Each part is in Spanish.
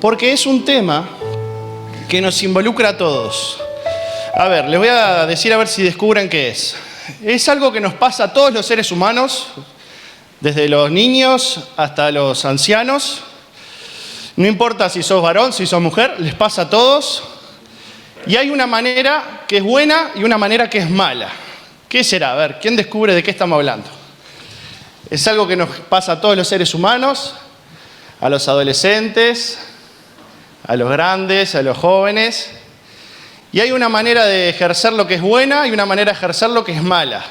porque es un tema que nos involucra a todos. A ver, les voy a decir a ver si descubren qué es. Es algo que nos pasa a todos los seres humanos, desde los niños hasta los ancianos. No importa si sos varón, si sos mujer, les pasa a todos. Y hay una manera que es buena y una manera que es mala. ¿Qué será? A ver, ¿quién descubre de qué estamos hablando? Es algo que nos pasa a todos los seres humanos, a los adolescentes, a los grandes, a los jóvenes. Y hay una manera de ejercer lo que es buena y una manera de ejercer lo que es mala.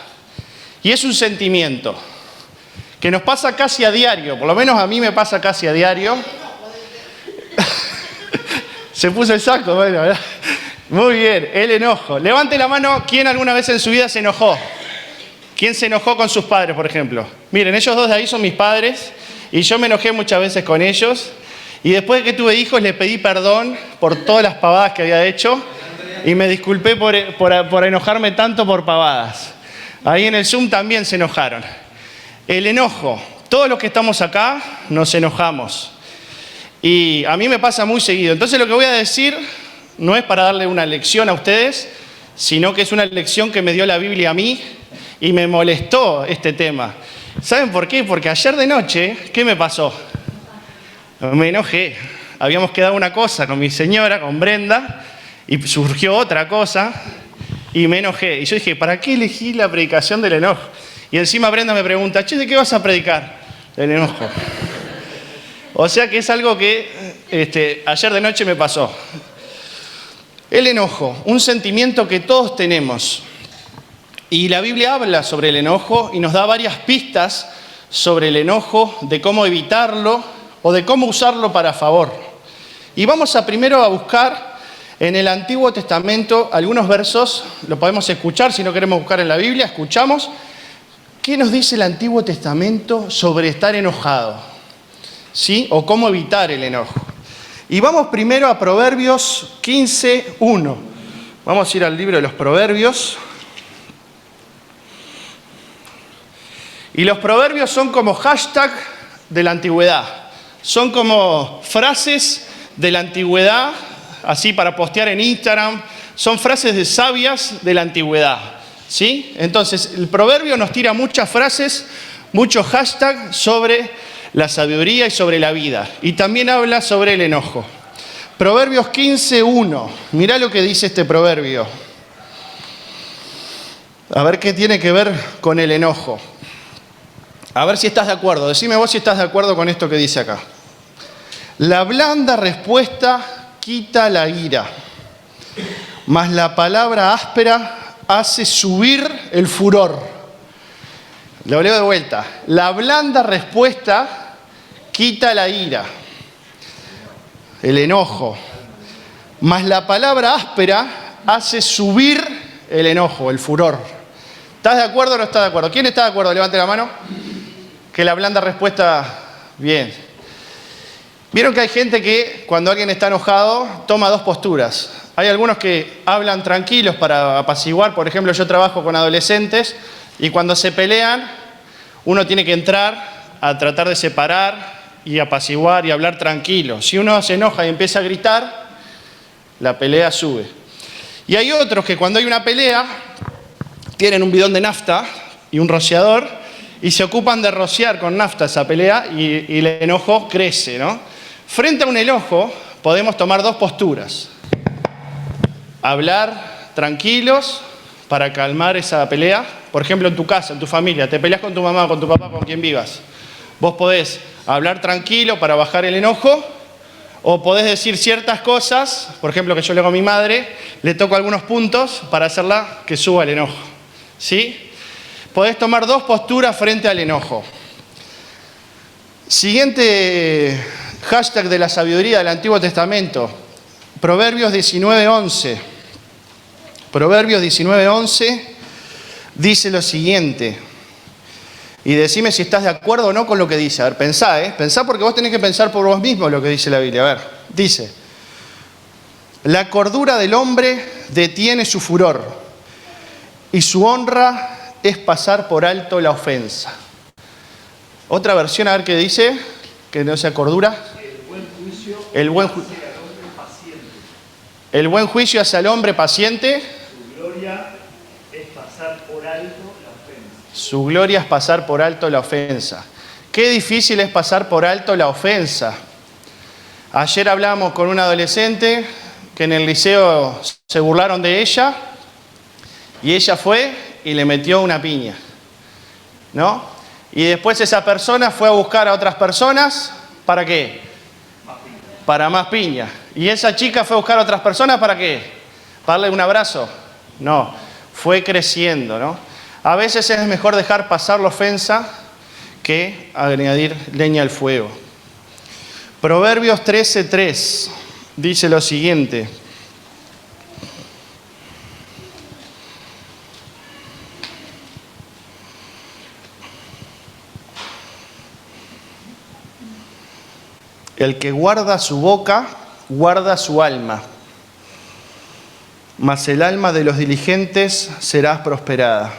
Y es un sentimiento que nos pasa casi a diario, por lo menos a mí me pasa casi a diario. Se puso el saco, bueno, ¿verdad? Muy bien, el enojo. Levante la mano, ¿quién alguna vez en su vida se enojó? ¿Quién se enojó con sus padres, por ejemplo? Miren, ellos dos de ahí son mis padres y yo me enojé muchas veces con ellos. Y después de que tuve hijos les pedí perdón por todas las pavadas que había hecho y me disculpé por enojarme tanto por pavadas. Ahí en el Zoom también se enojaron. El enojo. Todos los que estamos acá nos enojamos. Y a mí me pasa muy seguido. Entonces lo que voy a decir no es para darle una lección a ustedes, sino que es una lección que me dio la Biblia a mí y me molestó este tema. ¿Saben por qué? Porque ayer de noche, ¿qué me pasó? Me enojé. Habíamos quedado una cosa con mi señora, con Brenda, y surgió otra cosa y me enojé. Y yo dije, ¿para qué elegí la predicación del enojo? Y encima Brenda me pregunta, che, ¿de qué vas a predicar? Del enojo. O sea que es algo que ayer de noche me pasó. El enojo, un sentimiento que todos tenemos. Y la Biblia habla sobre el enojo y nos da varias pistas sobre el enojo, de cómo evitarlo o de cómo usarlo para favor. Y vamos primero a buscar en el Antiguo Testamento algunos versos, lo podemos escuchar, si no queremos buscar en la Biblia, escuchamos. ¿Qué nos dice el Antiguo Testamento sobre estar enojado? ¿Sí? O cómo evitar el enojo. Y vamos primero a Proverbios 15:1. Vamos a ir al libro de los Proverbios. Y los proverbios son como hashtag de la antigüedad. Son como frases de la antigüedad, así para postear en Instagram. Son frases de sabias de la antigüedad. ¿Sí? Entonces, el proverbio nos tira muchas frases, muchos hashtags sobre la sabiduría y sobre la vida. Y también habla sobre el enojo. Proverbios 15:1. Mirá lo que dice este proverbio. A ver qué tiene que ver con el enojo. A ver si estás de acuerdo. Decime vos si estás de acuerdo con esto que dice acá. La blanda respuesta quita la ira, mas la palabra áspera hace subir el furor. Lo leo de vuelta. La blanda respuesta quita la ira, el enojo, mas la palabra áspera hace subir el enojo, el furor. ¿Estás de acuerdo o no estás de acuerdo? ¿Quién está de acuerdo? Levante la mano. Que la blanda respuesta, bien. Vieron que hay gente que cuando alguien está enojado toma dos posturas. Hay algunos que hablan tranquilos para apaciguar. Por ejemplo, yo trabajo con adolescentes y cuando se pelean, uno tiene que entrar a tratar de separar y apaciguar y hablar tranquilo. Si uno se enoja y empieza a gritar, la pelea sube. Y hay otros que cuando hay una pelea, tienen un bidón de nafta y un rociador y se ocupan de rociar con nafta esa pelea y el enojo crece, ¿no? Frente a un enojo podemos tomar dos posturas. Hablar tranquilos para calmar esa pelea. Por ejemplo, en tu casa, en tu familia, te peleas con tu mamá, con tu papá, con quien vivas. Vos podés hablar tranquilo para bajar el enojo o podés decir ciertas cosas, por ejemplo, que yo le hago a mi madre, le toco algunos puntos para hacerla que suba el enojo. ¿Sí? Podés tomar dos posturas frente al enojo. Siguiente hashtag de la sabiduría del Antiguo Testamento. Proverbios 19:11. Proverbios 19:11 dice lo siguiente. Y decime si estás de acuerdo o no con lo que dice. A ver, pensá, Pensá porque vos tenés que pensar por vos mismo lo que dice la Biblia. A ver, dice. La cordura del hombre detiene su furor y su honra es pasar por alto la ofensa. Otra versión, a ver qué dice, que no sea cordura. El buen juicio El buen, el buen juicio hacia el hombre paciente. Su gloria es pasar por alto la ofensa. Su gloria es pasar por alto la ofensa. Qué difícil es pasar por alto la ofensa. Ayer hablamos con una adolescente que en el liceo se burlaron de ella y ella fue y le metió una piña, ¿no? Y después esa persona fue a buscar a otras personas, ¿para qué? Para más piña. Y esa chica fue a buscar a otras personas, ¿para qué? ¿Para darle un abrazo? No, fue creciendo, ¿no? A veces es mejor dejar pasar la ofensa que añadir leña al fuego. Proverbios 13:3 dice lo siguiente. El que guarda su boca, guarda su alma, mas el alma de los diligentes será prosperada.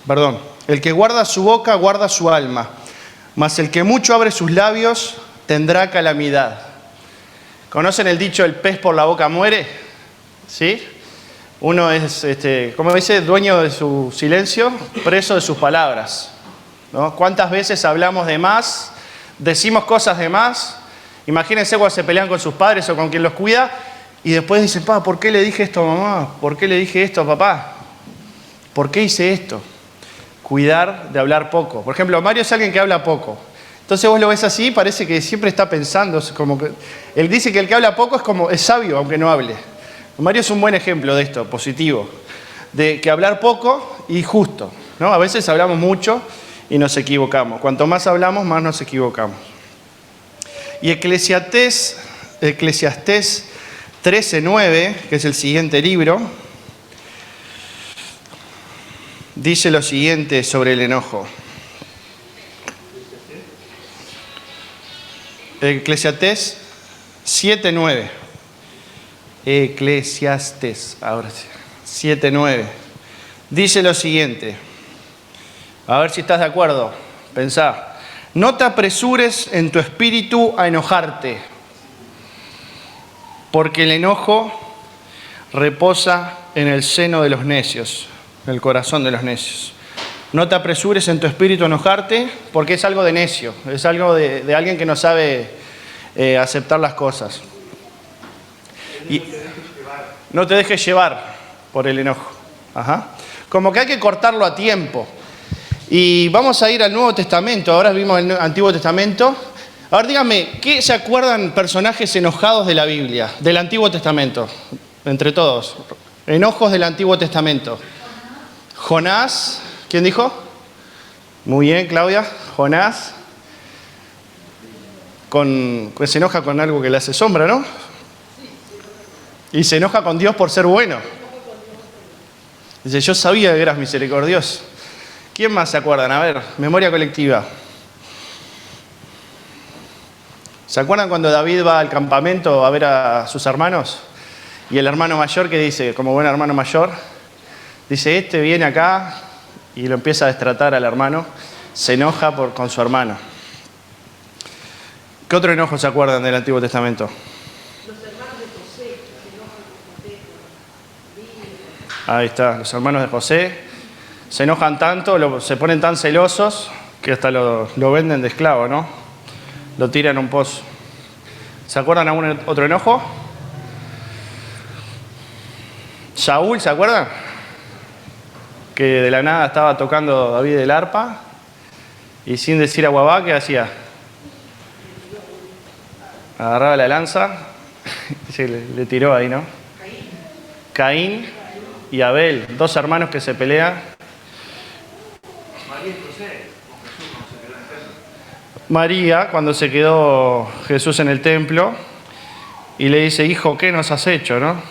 Perdón, el que guarda su boca, guarda su alma, mas el que mucho abre sus labios, tendrá calamidad. ¿Conocen el dicho, el pez por la boca muere? ¿Sí? Uno es, ¿cómo dice? Dueño de su silencio, preso de sus palabras, ¿no? ¿Cuántas veces hablamos de más? Decimos cosas de más. Imagínense cuando se pelean con sus padres o con quien los cuida y después dicen, papá, ¿por qué le dije esto a mamá? ¿Por qué le dije esto a papá? ¿Por qué hice esto? Cuidar de hablar poco. Por ejemplo, Mario es alguien que habla poco. Entonces vos lo ves así, parece que siempre está pensando. Es como que, él dice que el que habla poco es sabio, aunque no hable. Mario es un buen ejemplo de esto, positivo. De que hablar poco y justo, ¿no? A veces hablamos mucho y nos equivocamos. Cuanto más hablamos, más nos equivocamos. Y Eclesiastés 13:9, que es el siguiente libro, dice lo siguiente sobre el enojo. Eclesiastés 7:9. Eclesiastés, ahora sí. 7:9. Dice lo siguiente. A ver si estás de acuerdo. Pensá. No te apresures en tu espíritu a enojarte, porque el enojo reposa en el seno de los necios, en el corazón de los necios. No te apresures en tu espíritu a enojarte, porque es algo de necio, es algo de alguien que no sabe aceptar las cosas. Y no te dejes llevar por el enojo. Ajá. Como que hay que cortarlo a tiempo. Y vamos a ir al Nuevo Testamento. Ahora vimos el Antiguo Testamento. Ahora díganme, ¿qué se acuerdan personajes enojados de la Biblia, del Antiguo Testamento? Entre todos. Enojos del Antiguo Testamento. Jonás. ¿Quién dijo? Muy bien, Claudia. Jonás. Se enoja con algo que le hace sombra, ¿no? Y se enoja con Dios por ser bueno. Dice, yo sabía que eras misericordioso. ¿Quién más se acuerdan? A ver, memoria colectiva. ¿Se acuerdan cuando David va al campamento a ver a sus hermanos? Y el hermano mayor, que dice, como buen hermano mayor, dice, este viene acá y lo empieza a destratar al hermano, se enoja con su hermano. ¿Qué otro enojo se acuerdan del Antiguo Testamento? Los hermanos de José, se enojan con José. Ahí está, los hermanos de José se enojan tanto, se ponen tan celosos que hasta lo venden de esclavo, ¿no? Lo tiran a un pozo. ¿Se acuerdan algún otro enojo? Saúl, ¿se acuerdan? Que de la nada estaba tocando David el arpa y sin decir aguabá, ¿qué hacía? Agarraba la lanza y se le tiró ahí, ¿no? Caín y Abel, dos hermanos que se pelean. María, cuando se quedó Jesús en el templo, y le dice, hijo, ¿qué nos has hecho, no?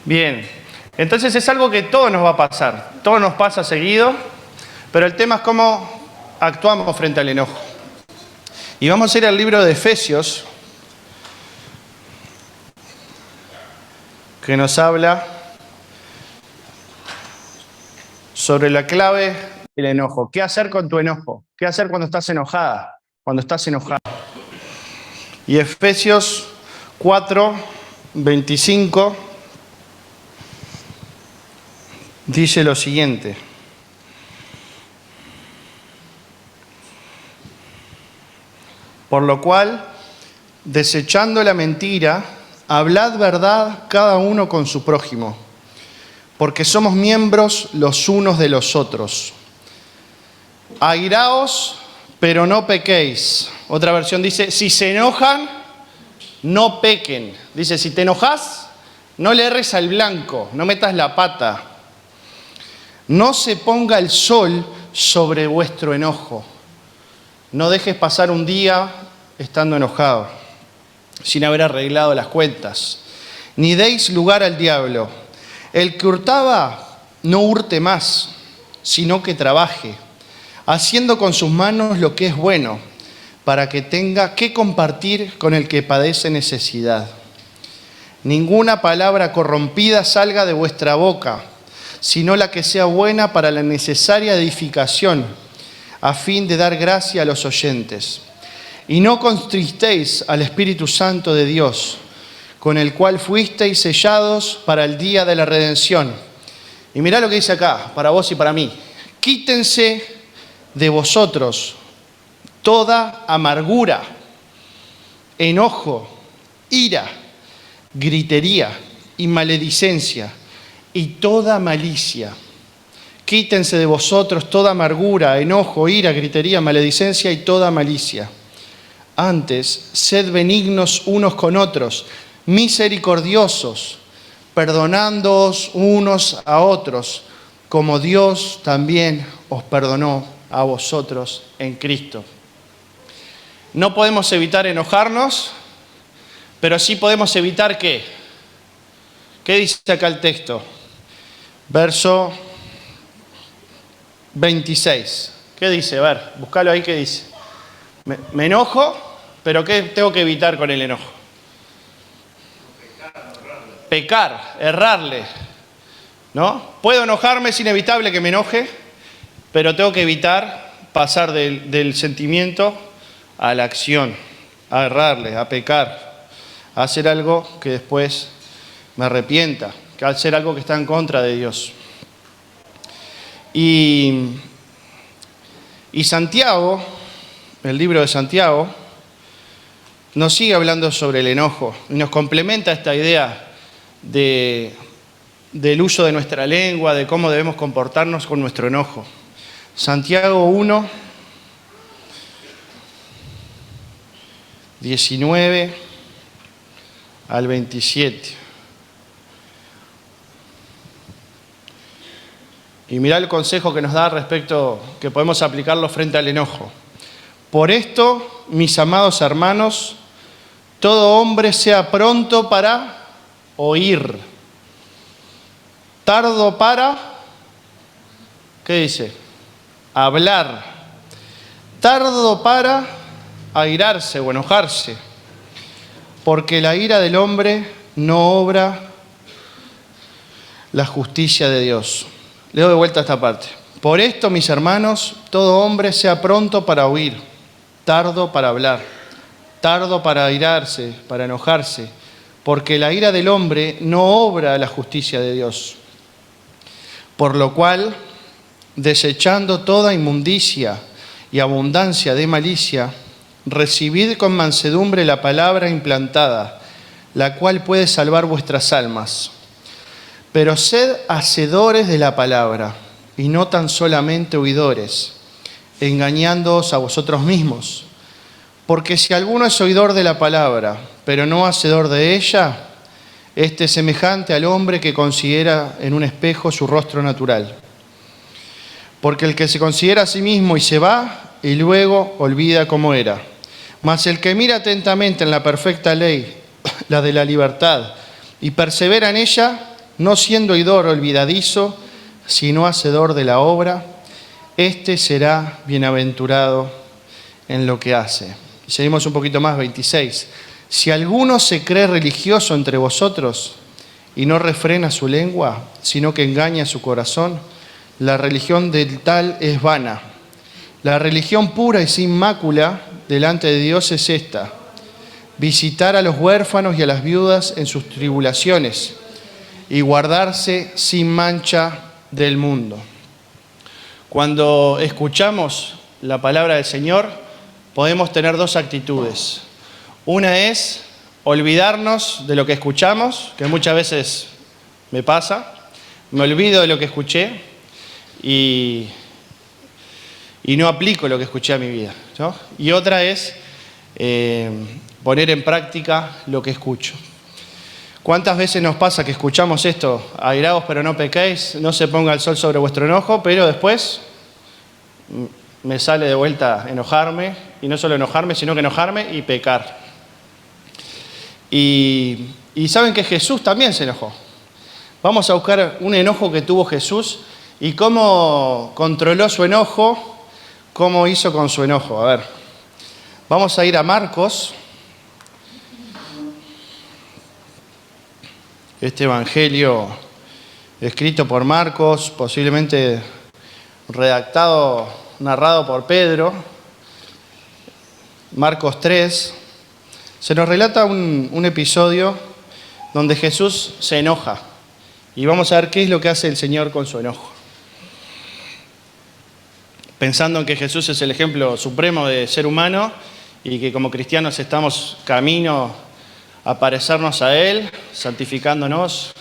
Bien, entonces es algo que todo nos va a pasar, todo nos pasa seguido, pero el tema es cómo actuamos frente al enojo. Y vamos a ir al libro de Efesios, que nos habla sobre la clave del enojo. ¿Qué hacer con tu enojo? ¿Qué hacer cuando estás enojada? Cuando estás enojado. Y Efesios 4, 25 dice lo siguiente. Por lo cual, desechando la mentira, hablad verdad cada uno con su prójimo, porque somos miembros los unos de los otros. Airaos, pero no pequéis. Otra versión dice, si se enojan, no pequen. Dice, si te enojas, no le erres al blanco, no metas la pata. No se ponga el sol sobre vuestro enojo. No dejes pasar un día estando enojado, sin haber arreglado las cuentas. Ni deis lugar al diablo. El que hurtaba, no hurte más, sino que trabaje, haciendo con sus manos lo que es bueno, para que tenga que compartir con el que padece necesidad. Ninguna palabra corrompida salga de vuestra boca, sino la que sea buena para la necesaria edificación, a fin de dar gracia a los oyentes. Y no contristéis al Espíritu Santo de Dios, con el cual fuisteis sellados para el día de la redención. Y mirá lo que dice acá, para vos y para mí. Quítense de vosotros toda amargura, enojo, ira, gritería y maledicencia y toda malicia. Quítense de vosotros toda amargura, enojo, ira, gritería, maledicencia y toda malicia. Antes, sed benignos unos con otros, misericordiosos, perdonándoos unos a otros, como Dios también os perdonó a vosotros en Cristo. No podemos evitar enojarnos, pero sí podemos evitar ¿qué? ¿Qué dice acá el texto? Verso 26. ¿Qué dice? A ver, búscalo ahí, ¿qué dice? Me enojo, pero ¿qué tengo que evitar con el enojo? Pecar, errarle, ¿no? Puedo enojarme, es inevitable que me enoje, pero tengo que evitar pasar del sentimiento a la acción, a errarle, a pecar, a hacer algo que después me arrepienta, a hacer algo que está en contra de Dios. Y Santiago, el libro de Santiago, nos sigue hablando sobre el enojo y nos complementa esta idea del uso de nuestra lengua, de cómo debemos comportarnos con nuestro enojo. Santiago 1, 19 al 27. Y mirá el consejo que nos da respecto, que podemos aplicarlo frente al enojo. Por esto, mis amados hermanos, todo hombre sea pronto para oír, tardo para, ¿qué dice? Hablar, tardo para airarse o enojarse, porque la ira del hombre no obra la justicia de Dios. Leo de vuelta esta parte. Por esto, mis hermanos, todo hombre sea pronto para oír, tardo para hablar, tardo para airarse, para enojarse, porque la ira del hombre no obra la justicia de Dios. Por lo cual, desechando toda inmundicia y abundancia de malicia, recibid con mansedumbre la palabra implantada, la cual puede salvar vuestras almas. Pero sed hacedores de la palabra, y no tan solamente oidores, engañándoos a vosotros mismos. Porque si alguno es oidor de la palabra, pero no hacedor de ella, este es semejante al hombre que considera en un espejo su rostro natural. Porque el que se considera a sí mismo y se va, y luego olvida cómo era. Mas el que mira atentamente en la perfecta ley, la de la libertad, y persevera en ella, no siendo oidor olvidadizo, sino hacedor de la obra, este será bienaventurado en lo que hace. Y seguimos un poquito más, 26. Si alguno se cree religioso entre vosotros y no refrena su lengua, sino que engaña su corazón, la religión del tal es vana. La religión pura y sin mácula delante de Dios es esta: visitar a los huérfanos y a las viudas en sus tribulaciones y guardarse sin mancha del mundo. Cuando escuchamos la palabra del Señor, podemos tener dos actitudes. Una es olvidarnos de lo que escuchamos, que muchas veces me pasa. Me olvido de lo que escuché y no aplico lo que escuché a mi vida, ¿no? Y otra es poner en práctica lo que escucho. ¿Cuántas veces nos pasa que escuchamos esto? Airaos pero no pequéis, no se ponga el sol sobre vuestro enojo, pero después me sale de vuelta enojarme, y no solo enojarme, sino que enojarme y pecar. Y saben que Jesús también se enojó. Vamos a buscar un enojo que tuvo Jesús y cómo controló su enojo, cómo hizo con su enojo. A ver, vamos a ir a Marcos. Este evangelio escrito por Marcos, posiblemente redactado, narrado por Pedro. Marcos 3. Se nos relata un episodio donde Jesús se enoja. Y vamos a ver qué es lo que hace el Señor con su enojo. Pensando en que Jesús es el ejemplo supremo de ser humano y que como cristianos estamos camino a parecernos a Él, santificándonos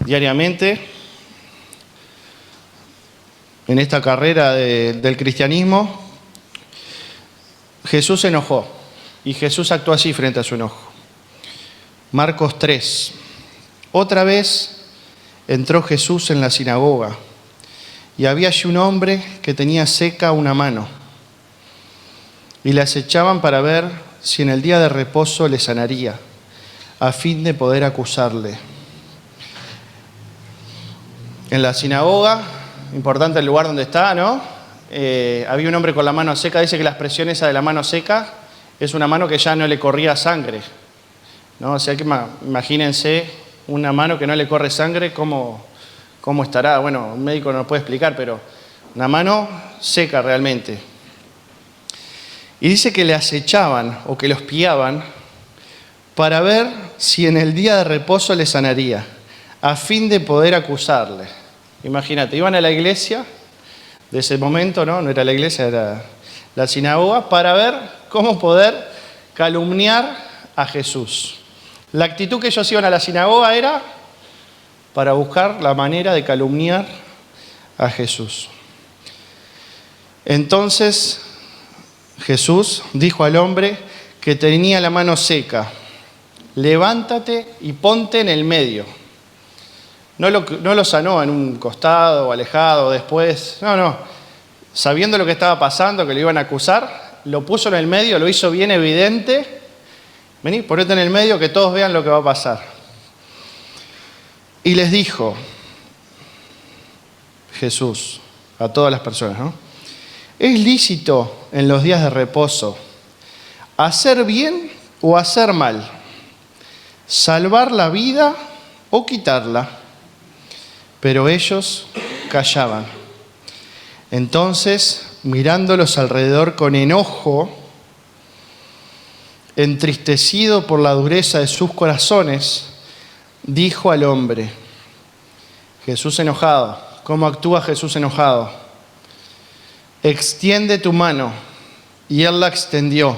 diariamente en esta carrera del cristianismo, Jesús se enojó y Jesús actuó así frente a su enojo. Marcos 3. Otra vez entró Jesús en la sinagoga y había allí un hombre que tenía seca una mano y le acechaban para ver si en el día de reposo le sanaría, a fin de poder acusarle. En la sinagoga, importante el lugar donde está, ¿no? Había un hombre con la mano seca. Dice que la expresión esa de la mano seca es una mano que ya no le corría sangre, ¿no? O sea que imagínense una mano que no le corre sangre, ¿cómo estará? Bueno, un médico no lo puede explicar, pero una mano seca realmente. Y dice que le acechaban o que lo espiaban para ver si en el día de reposo le sanaría, a fin de poder acusarle. Imagínate, iban a la iglesia de ese momento, ¿no? No era la iglesia, era la sinagoga, para ver cómo poder calumniar a Jesús. La actitud que ellos iban a la sinagoga era para buscar la manera de calumniar a Jesús. Entonces Jesús dijo al hombre que tenía la mano seca: levántate y ponte en el medio. No lo sanó en un costado o alejado después. No. Sabiendo lo que estaba pasando, que lo iban a acusar, lo puso en el medio, lo hizo bien evidente. Vení, ponete en el medio que todos vean lo que va a pasar. Y les dijo Jesús a todas las personas, ¿no? ¿Es lícito en los días de reposo hacer bien o hacer mal? ¿Salvar la vida o quitarla? Pero ellos callaban. Entonces, mirándolos alrededor con enojo, entristecido por la dureza de sus corazones, dijo al hombre. Jesús enojado. ¿Cómo actúa Jesús enojado? Extiende tu mano. Y él la extendió,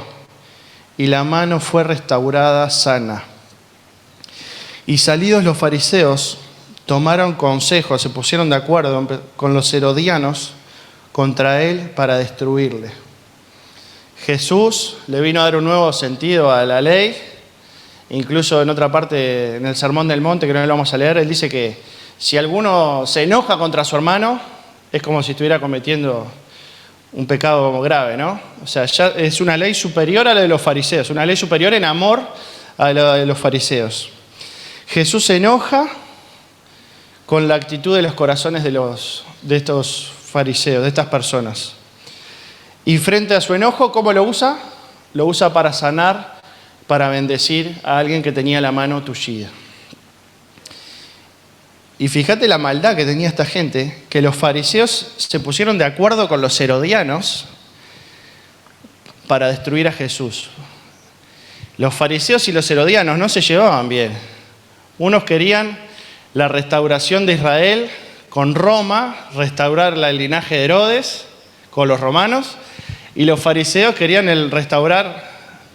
y la mano fue restaurada sana. Y salidos los fariseos, tomaron consejo, se pusieron de acuerdo con los herodianos contra él para destruirle. Jesús le vino a dar un nuevo sentido a la ley. Incluso en otra parte, en el Sermón del Monte, que no lo vamos a leer, él dice que si alguno se enoja contra su hermano, es como si estuviera cometiendo un pecado grave, ¿no? O sea, ya es una ley superior a la de los fariseos, una ley superior en amor a la de los fariseos. Jesús se enoja con la actitud de los corazones de estos fariseos, de estas personas. Y frente a su enojo, ¿cómo lo usa? Lo usa para sanar, para bendecir a alguien que tenía la mano tullida. Y fíjate la maldad que tenía esta gente, que los fariseos se pusieron de acuerdo con los herodianos para destruir a Jesús. Los fariseos y los herodianos no se llevaban bien. Unos querían la restauración de Israel con Roma, restaurar el linaje de Herodes con los romanos, y los fariseos querían restaurar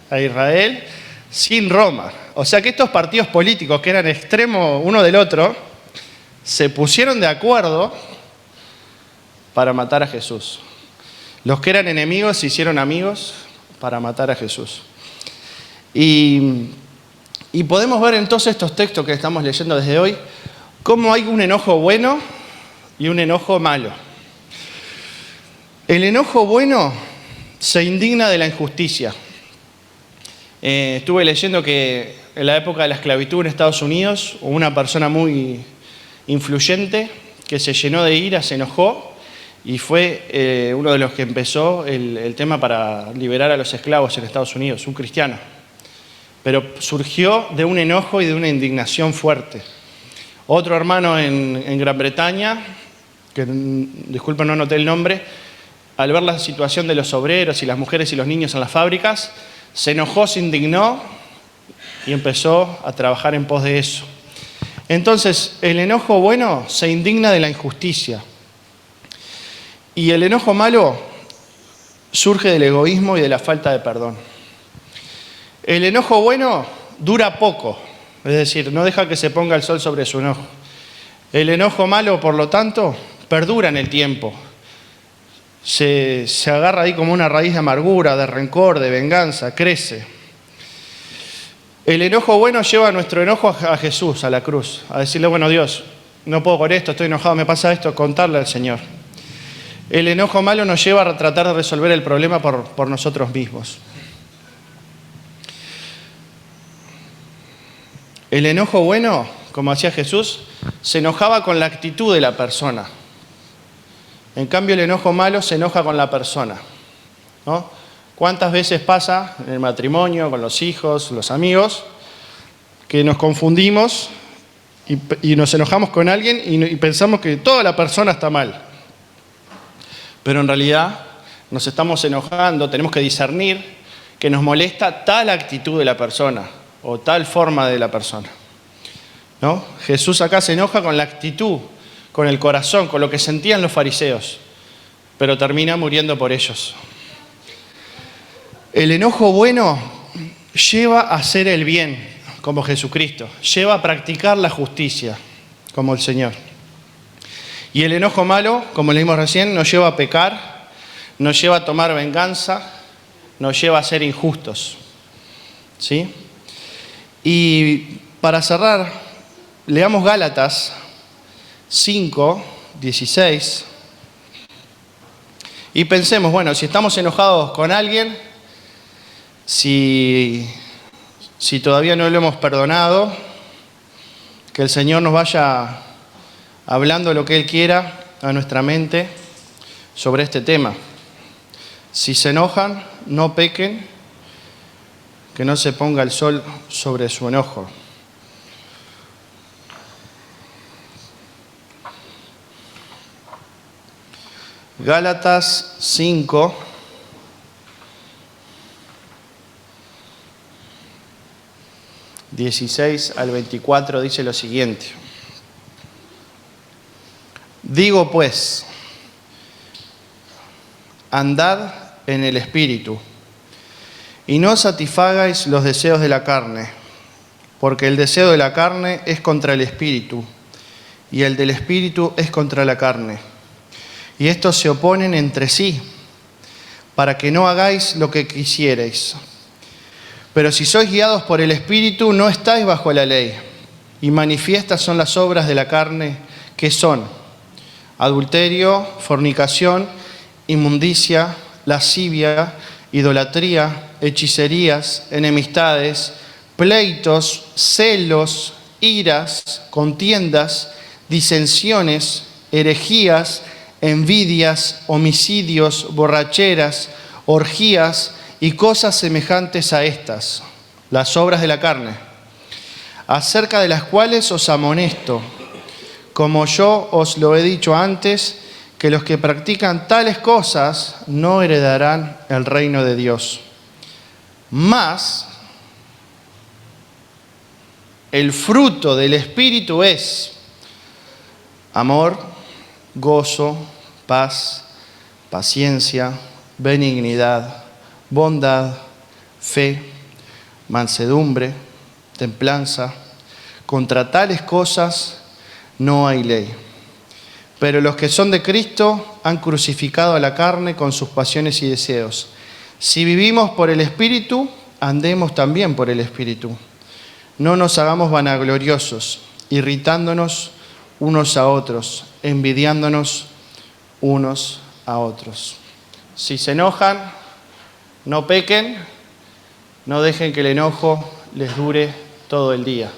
a Israel sin Roma. O sea que estos partidos políticos, que eran extremos uno del otro, se pusieron de acuerdo para matar a Jesús. Los que eran enemigos se hicieron amigos para matar a Jesús. Y podemos ver en todos estos textos que estamos leyendo desde hoy cómo hay un enojo bueno y un enojo malo. El enojo bueno se indigna de la injusticia. Estuve leyendo que en la época de la esclavitud en Estados Unidos hubo una persona muy influyente que se llenó de ira, se enojó y fue uno de los que empezó el tema para liberar a los esclavos en Estados Unidos, un cristiano. Pero surgió de un enojo y de una indignación fuerte. Otro hermano en Gran Bretaña, que disculpen no anoté el nombre, al ver la situación de los obreros y las mujeres y los niños en las fábricas, se enojó, se indignó y empezó a trabajar en pos de eso. Entonces, el enojo bueno se indigna de la injusticia. Y el enojo malo surge del egoísmo y de la falta de perdón. El enojo bueno dura poco, es decir, no deja que se ponga el sol sobre su enojo. El enojo malo, por lo tanto, perdura en el tiempo. Se agarra ahí como una raíz de amargura, de rencor, de venganza, crece. El enojo bueno lleva nuestro enojo a Jesús, a la cruz, a decirle, bueno, Dios, no puedo con esto, estoy enojado, me pasa esto, contarle al Señor. El enojo malo nos lleva a tratar de resolver el problema por nosotros mismos. El enojo bueno, como hacía Jesús, se enojaba con la actitud de la persona. En cambio, el enojo malo se enoja con la persona, ¿no? ¿Cuántas veces pasa en el matrimonio, con los hijos, los amigos, que nos confundimos y nos enojamos con alguien y pensamos que toda la persona está mal? Pero en realidad nos estamos enojando, tenemos que discernir que nos molesta tal actitud de la persona o tal forma de la persona, ¿no? Jesús acá se enoja con la actitud, con el corazón, con lo que sentían los fariseos, pero termina muriendo por ellos. El enojo bueno lleva a hacer el bien, como Jesucristo, lleva a practicar la justicia, como el Señor. Y el enojo malo, como leímos recién, nos lleva a pecar, nos lleva a tomar venganza, nos lleva a ser injustos, ¿sí? Y para cerrar, leamos Gálatas 5, 16, y pensemos, bueno, si estamos enojados con alguien, si todavía no lo hemos perdonado, que el Señor nos vaya hablando lo que Él quiera a nuestra mente sobre este tema. Si se enojan, no pequen, que no se ponga el sol sobre su enojo. Gálatas 5, 16 al 24 dice lo siguiente. Digo pues, andad en el Espíritu, y no satisfagáis los deseos de la carne, porque el deseo de la carne es contra el Espíritu, y el del Espíritu es contra la carne. Y estos se oponen entre sí, para que no hagáis lo que quisierais. Pero si sois guiados por el Espíritu, no estáis bajo la ley. Y manifiestas son las obras de la carne, que son adulterio, fornicación, inmundicia, lascivia, idolatría, hechicerías, enemistades, pleitos, celos, iras, contiendas, disensiones, herejías, envidias, homicidios, borracheras, orgías y cosas semejantes a estas, las obras de la carne, acerca de las cuales os amonesto, como yo os lo he dicho antes, que los que practican tales cosas no heredarán el reino de Dios. Mas El fruto del Espíritu es amor, gozo, paz, paciencia, benignidad, bondad, fe, mansedumbre, templanza. Contra tales cosas no hay ley. Pero los que son de Cristo han crucificado a la carne con sus pasiones y deseos. Si vivimos por el Espíritu, andemos también por el Espíritu. No nos hagamos vanagloriosos, irritándonos unos a otros, envidiándonos unos a otros. Si se enojan, no pequen, no dejen que el enojo les dure todo el día.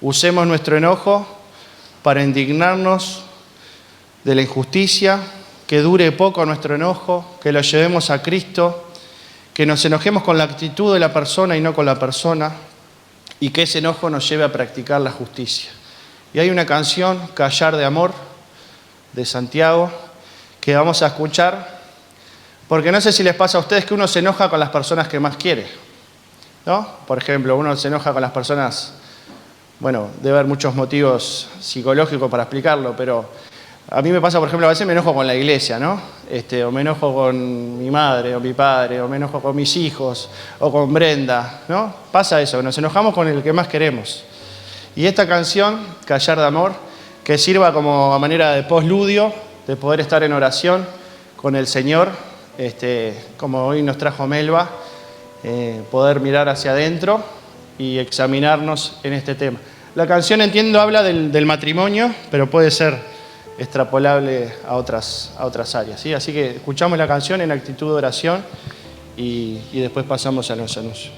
Usemos nuestro enojo para indignarnos de la injusticia, que dure poco nuestro enojo, que lo llevemos a Cristo, que nos enojemos con la actitud de la persona y no con la persona, y que ese enojo nos lleve a practicar la justicia. Y hay una canción, Callar de Amor, de Santiago, que vamos a escuchar, porque no sé si les pasa a ustedes que uno se enoja con las personas que más quiere, ¿no? Por ejemplo, uno se enoja con las personas, bueno, debe haber muchos motivos psicológicos para explicarlo, pero a mí me pasa, por ejemplo, a veces me enojo con la iglesia, ¿no? O me enojo con mi madre o mi padre, o me enojo con mis hijos, o con Brenda, ¿no? Pasa eso, nos enojamos con el que más queremos. Y esta canción, Callar de Amor, que sirva como manera de postludio, de poder estar en oración con el Señor, como hoy nos trajo Melba, poder mirar hacia adentro y examinarnos en este tema. La canción, entiendo, habla del matrimonio, pero puede ser extrapolable a otras áreas, ¿sí? Así que escuchamos la canción en actitud de oración y después pasamos a los anuncios.